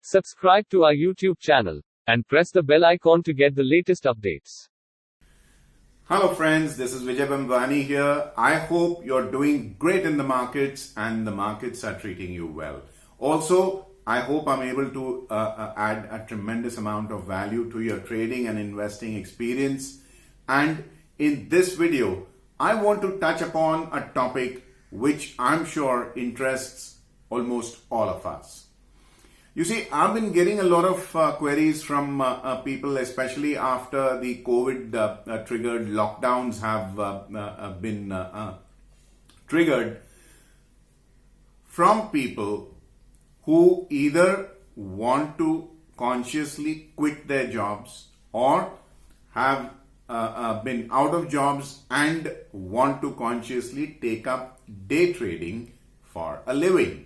Subscribe to our YouTube channel and press the bell icon to get the latest updates. Hello friends, this is Vijay Bambani here. I hope you're doing great in the markets and the markets are treating you well. Also, I hope I'm able to add a tremendous amount of value to your trading and investing experience. And in this video, I want to touch upon a topic which I'm sure interests almost all of us. You see, I've been getting a lot of queries from people, especially after the COVID triggered lockdowns have been triggered, from people who either want to consciously quit their jobs or have been out of jobs and want to consciously take up day trading for a living.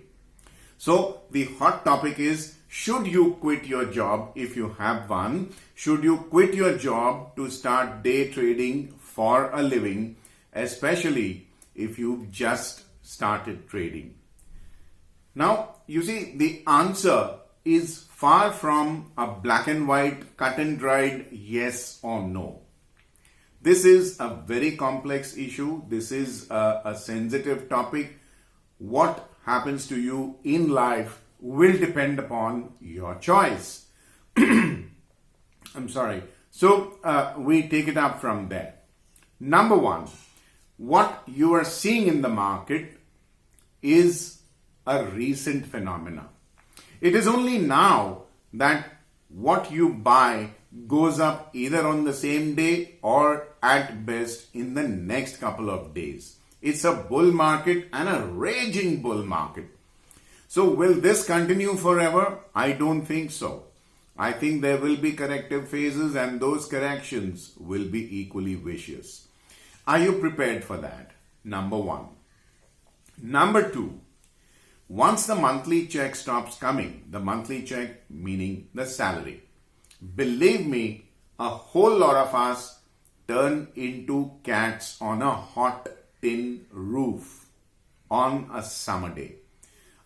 So the hot topic is, should you quit your job if you have one? Should you quit your job to start day trading for a living, especially if you've just started trading? Now, you see, the answer is far from a black and white, cut and dried yes or no. This is a very complex issue. This is a sensitive topic. What happens to you in life will depend upon your choice. I'm sorry. So we take it up from there. Number one, what you are seeing in the market is a recent phenomena. It is only now that what you buy goes up either on the same day or at best in the next couple of days. It's a bull market and a raging bull market. So will this continue forever? I don't think so. I think there will be corrective phases and those corrections will be equally vicious. Are you prepared for that? Number one. Number two, once the monthly check stops coming, the monthly check meaning the salary, believe me, a whole lot of us turn into cats on a hot tin roof on a summer day.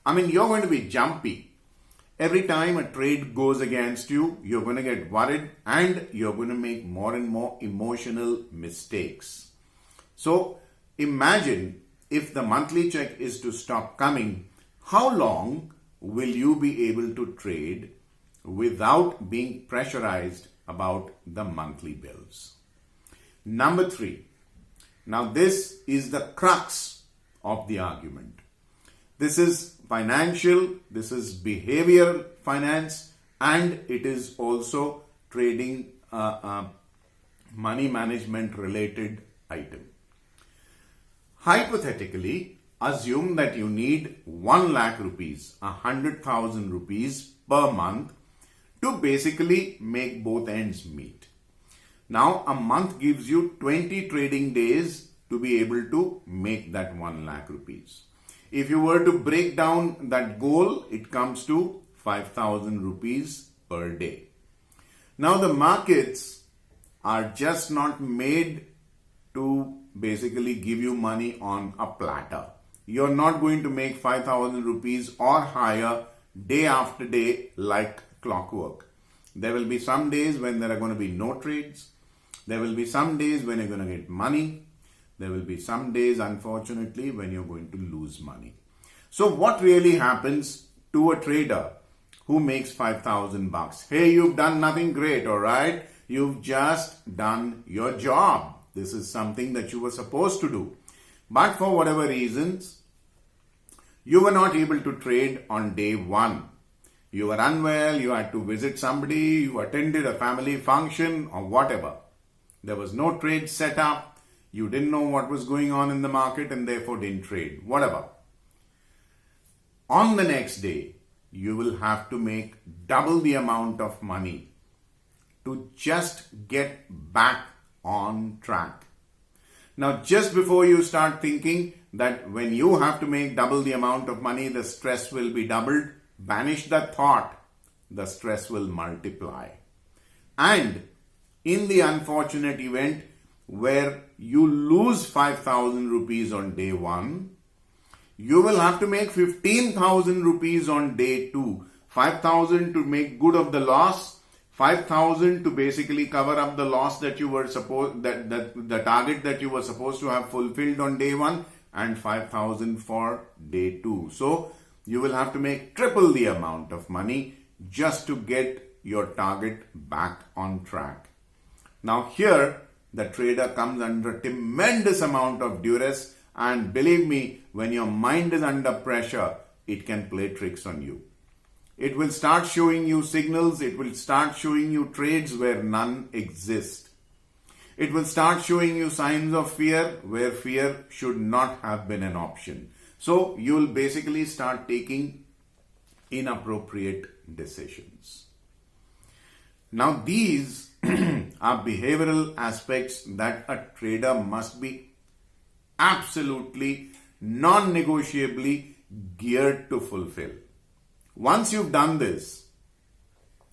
I mean, you're going to be jumpy. Every time a trade goes against you, you're going to get worried and you're going to make more and more emotional mistakes. So imagine if the monthly check is to stop coming, how long will you be able to trade without being pressurized about the monthly bills? Number three. Now this is the crux of the argument. This is financial, this is behavioral finance, and it is also trading money management related item. Hypothetically, assume that you need 1 lakh rupees, 100,000 rupees per month to basically make both ends meet. Now, a month gives you 20 trading days to be able to make that 1 lakh rupees. If you were to break down that goal, it comes to 5,000 rupees per day. Now, the markets are just not made to basically give you money on a platter. You're not going to make 5,000 rupees or higher day after day like clockwork. There will be some days when there are going to be no trades. There will be some days when you're going to get money. There will be some days, unfortunately, when you're going to lose money. So what really happens to a trader who makes 5,000 bucks? Hey, you've done nothing great, all right? You've just done your job. This is something that you were supposed to do. But for whatever reasons, you were not able to trade on day one. You were unwell, you had to visit somebody, you attended a family function or whatever. There was no trade set up. You didn't know what was going on in the market and therefore didn't trade. Whatever. On the next day, you will have to make double the amount of money to just get back on track. Now, just before you start thinking that when you have to make double the amount of money, the stress will be doubled, banish that thought. The stress will multiply. And in the unfortunate event where you lose 5,000 rupees on day one, you will have to make 15,000 rupees on day 2 5,000 to make good of the loss, 5,000 to basically cover up the loss that you were supposed, that the target that you were supposed to have fulfilled on day 1, and 5,000 for day 2. So you will have to make triple the amount of money just to get your target back on track. Now here, the trader comes under tremendous amount of duress, and believe me, when your mind is under pressure, it can play tricks on you. It will start showing you signals, it will start showing you trades where none exist. It will start showing you signs of fear where fear should not have been an option. So you will basically start taking inappropriate decisions. Now these are behavioral aspects that a trader must be absolutely non-negotiably geared to fulfill. Once you've done this,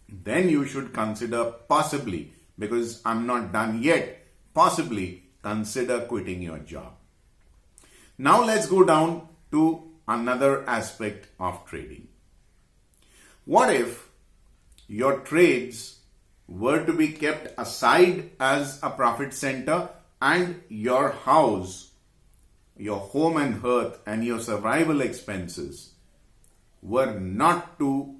then you should consider possibly, because I'm not done yet, possibly consider quitting your job. Now let's go down to another aspect of trading. What if your trades were to be kept aside as a profit center, and your house, your home and hearth, and your survival expenses were not to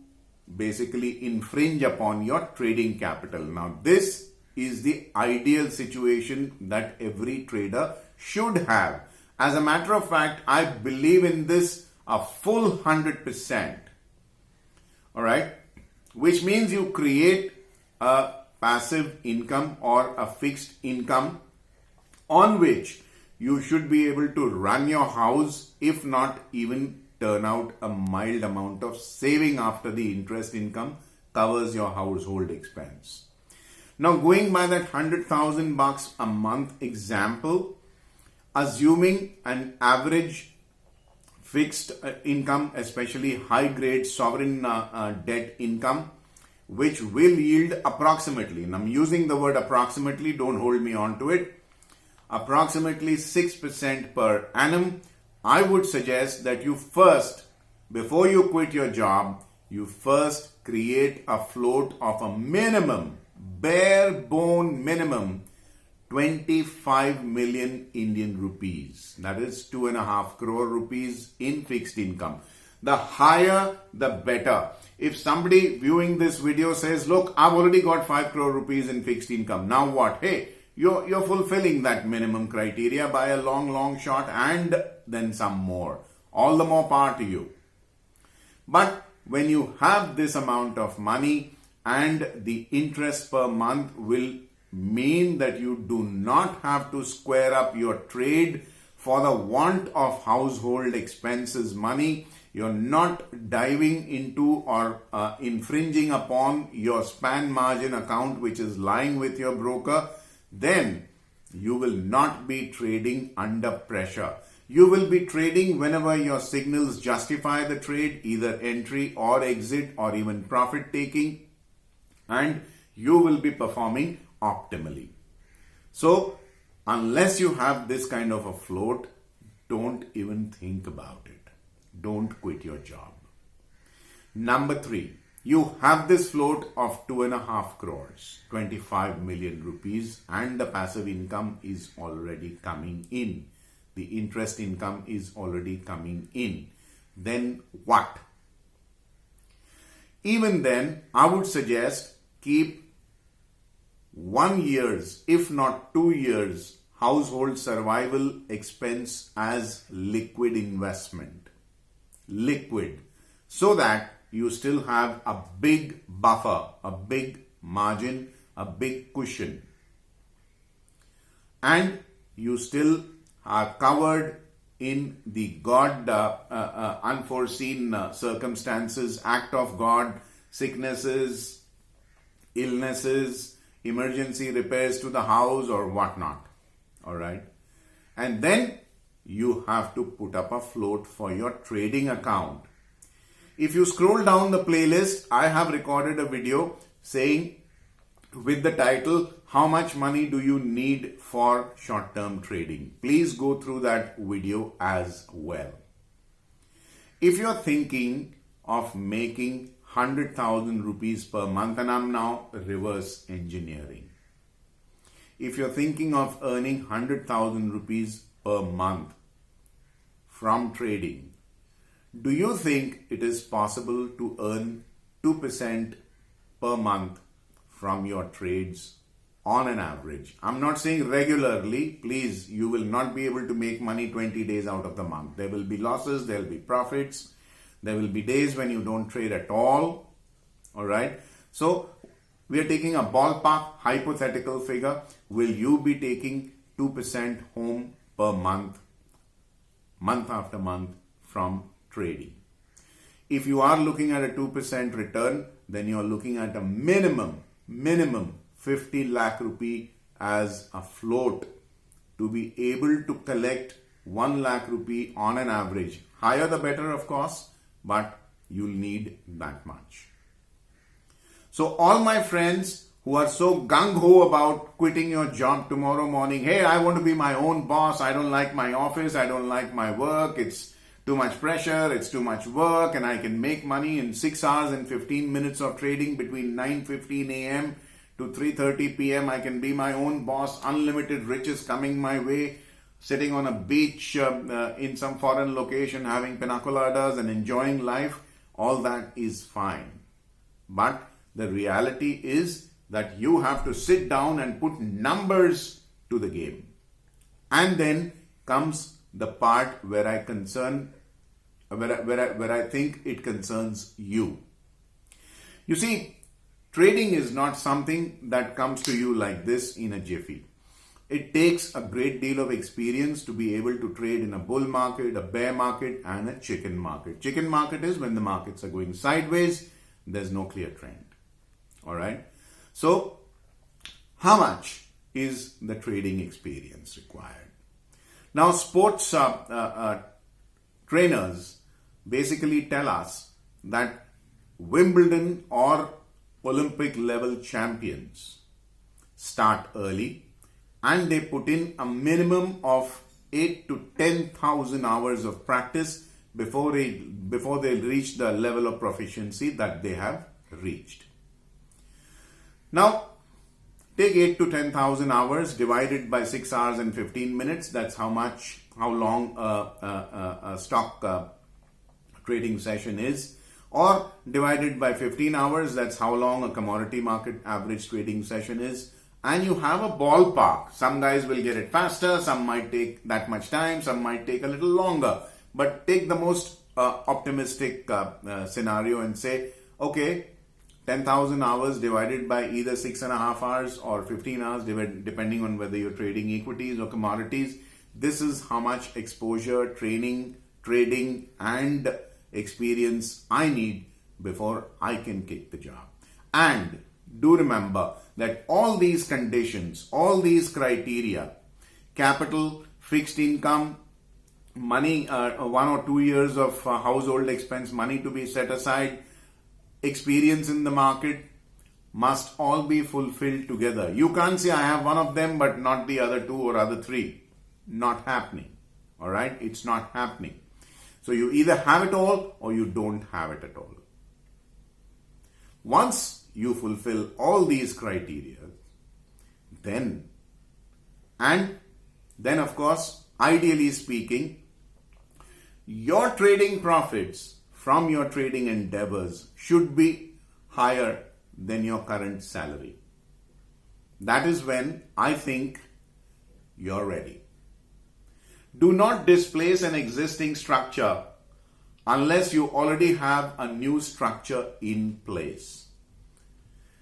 basically infringe upon your trading capital? Now this is the ideal situation that every trader should have. As a matter of fact, I believe in this a full 100%. Alright? Which means you create a passive income or a fixed income on which you should be able to run your house, if not even turn out a mild amount of saving after the interest income covers your household expense. Now going by that $100,000 a month example, assuming an average fixed income, especially high grade sovereign debt income, which will yield approximately, and I'm using the word approximately, don't hold me on to it, approximately 6% per annum, I would suggest that you first, before you quit your job, you first create a float of a minimum, bare bone minimum, 25 million Indian rupees. That is 2.5 crore rupees in fixed income. The higher, the better. If somebody viewing this video says, look, I've already got 5 crore rupees in fixed income, now what? Hey, you're fulfilling that minimum criteria by a long shot, and then some more. All the more power to you. But when you have this amount of money and the interest per month will mean that you do not have to square up your trade for the want of household expenses money, you're not diving into or infringing upon your span margin account which is lying with your broker, then you will not be trading under pressure. You will be trading whenever your signals justify the trade, either entry or exit or even profit taking, and you will be performing optimally. So unless you have this kind of a float, don't even think about it. Don't quit your job. Number 3, you have this float of 2.5 crores, 25 million rupees, and the passive income is already coming in. The interest income is already coming in. Then what? Even then, I would suggest keep 1 year's, if not 2 years, household survival expense as liquid investment. Liquid. So that you still have a big buffer, a big margin, a big cushion. And you still are covered in the God unforeseen circumstances, act of God, sicknesses, illnesses, emergency repairs to the house or whatnot. All right. And then you have to put up a float for your trading account. If you scroll down the playlist, I have recorded a video saying with the title, how much money do you need for short-term trading? Please go through that video as well. If you're thinking of making 100,000 rupees per month, and I'm now reverse engineering. If you're thinking of earning 100,000 rupees per month from trading, do you think it is possible to earn 2% per month from your trades on an average? I'm not saying regularly. Please, you will not be able to make money 20 days out of the month. There will be losses, there will be profits. There will be days when you don't trade at all. All right. So we are taking a ballpark hypothetical figure. Will you be taking 2% home per month, month after month from trading? If you are looking at a 2% return, then you are looking at a minimum 50 lakh rupee as a float to be able to collect 1 lakh rupee on an average. Higher the better, of course, but you'll need that much. So all my friends who are so gung-ho about quitting your job tomorrow morning, hey, I want to be my own boss, I don't like my office, I don't like my work, it's too much pressure, it's too much work, and I can make money in 6 hours and 15 minutes of trading between 9:15 a.m. to 3:30 p.m. I can be my own boss, unlimited riches coming my way, sitting on a beach in some foreign location, having pina coladas and enjoying life. All that is fine. But the reality is that you have to sit down and put numbers to the game. And then comes the part where I think it concerns you. You see, trading is not something that comes to you like this in a jiffy. It takes a great deal of experience to be able to trade in a bull market, a bear market, and a chicken market. Chicken market is when the markets are going sideways, there's no clear trend. All right. So, how much is the trading experience required? Now, sports trainers basically tell us that Wimbledon or Olympic level champions start early and they put in a minimum of 8 to 10,000 hours of practice before they reach the level of proficiency that they have reached. Now, take 8 to 10,000 hours divided by 6 hours and 15 minutes. That's how long a stock trading session is. Or divided by 15 hours, that's how long a commodity market average trading session is. And you have a ballpark. Some guys will get it faster, some might take that much time, some might take a little longer. But take the most optimistic scenario and say, okay, 10,000 hours divided by either 6.5 hours or 15 hours, depending on whether you're trading equities or commodities. This is how much exposure, training, trading, and experience I need before I can kick the job. And do remember that all these conditions, all these criteria, capital, fixed income, money, 1 or 2 years of household expense, money to be set aside, experience in the market, must all be fulfilled together. You can't say I have one of them but not the other 2 or other 3. Not happening. All right? It's not happening. So you either have it all or you don't have it at all. Once you fulfill all these criteria, then of course, ideally speaking, your trading profits from your trading endeavors should be higher than your current salary. That is when I think you're ready. Do not displace an existing structure unless you already have a new structure in place.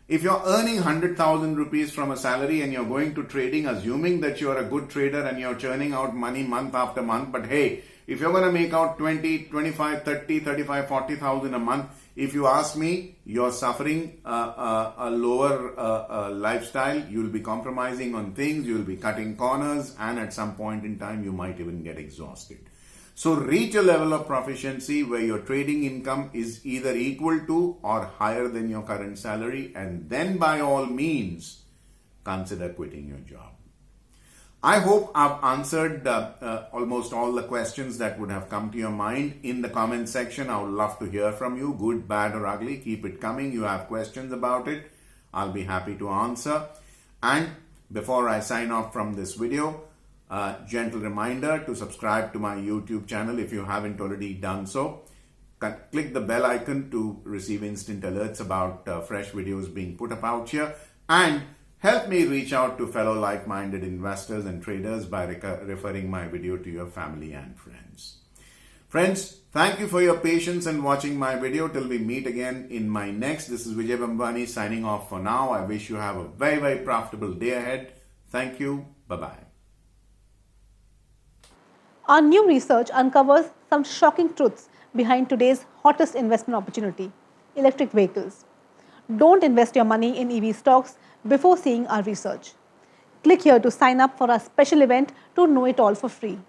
If you're earning 100,000 rupees from a salary and you're going to trading, assuming that you're a good trader and you're churning out money month after month, but hey, if you're going to make out 20, 25, 30, 35, 40,000 a month, if you ask me, you're suffering a lower lifestyle. You'll be compromising on things, you'll be cutting corners, and at some point in time, you might even get exhausted. So reach a level of proficiency where your trading income is either equal to or higher than your current salary, and then by all means, consider quitting your job. I hope I've answered almost all the questions that would have come to your mind in the comment section. I would love to hear from you, good, bad, or ugly. Keep it coming. You have questions about it, I'll be happy to answer. And before I sign off from this video, a gentle reminder to subscribe to my YouTube channel if you haven't already done so. Click the bell icon to receive instant alerts about fresh videos being put up out here, and help me reach out to fellow like-minded investors and traders by referring my video to your family and friends. Friends, thank you for your patience in watching my video. Till we meet again in my next. This is Vijay Bambani signing off for now. I wish you have a very, very profitable day ahead. Thank you. Bye-bye. Our new research uncovers some shocking truths behind today's hottest investment opportunity, electric vehicles. Don't invest your money in EV stocks before seeing our research. Click here to sign up for our special event to know it all for free.